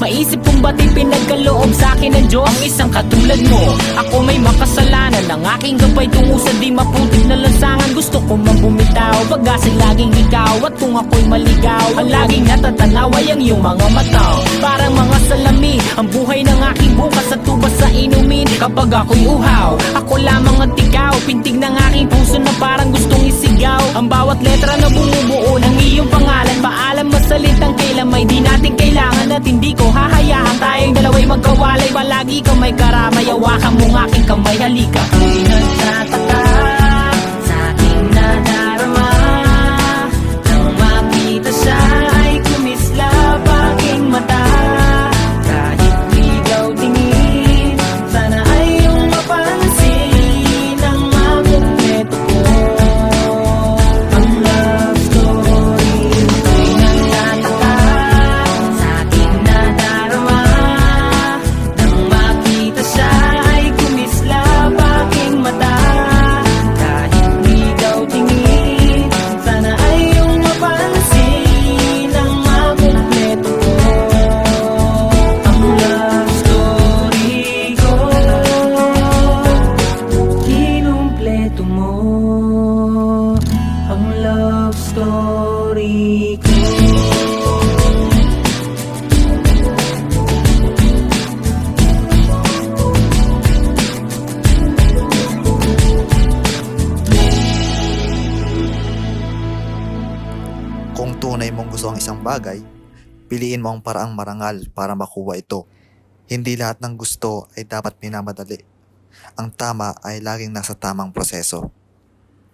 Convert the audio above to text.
Maisip kong ba't pinagkaloob sa akin ng Diyos ang isang katulad mo. Ako may makasalanan, ang aking gabay tungo sa di maputik na lansangan. Gusto ko mang bumitaw, pag-asa'y laging ikaw. At kung ako'y maligaw, ang laging natatanaw ay ang iyong mga mata. Parang mga salami, ang buhay ng aking bukas at tubas sa inumin. Kapag ako'y uhaw, ako lamang at ikaw. Pintig ng aking puso na parang gustong isigaw. Ang bawat letra na bumubuo ng iyong pangalan. Paalam masalitang kailan may di natin kailangan. At hindi ko hahayaan tayong dalawa'y magkawalay. Palagi ka may karamay, hawakan mong aking kamay, halika. Ako'y nagtataka sa aking nadarama, nang makita siya ay kumislap aking mata. Kahit ligaw tingin, sana ay iyong mapansin ang makumpleto ko. Ang love story. Ako'y nagtataka sa aking nadarama, nang makita siya ay kumislap aking mata. Kahit ligaw tingin, sana ay iyong mapansin ang makumpleto ko. Ang love story ko, kinumpleto mo. Ang love story ko. Kung tunay mong gusto ang isang bagay, piliin mo ang paraang marangal para makuha ito. Hindi lahat ng gusto ay dapat minamadali. Ang tama ay laging nasa tamang proseso.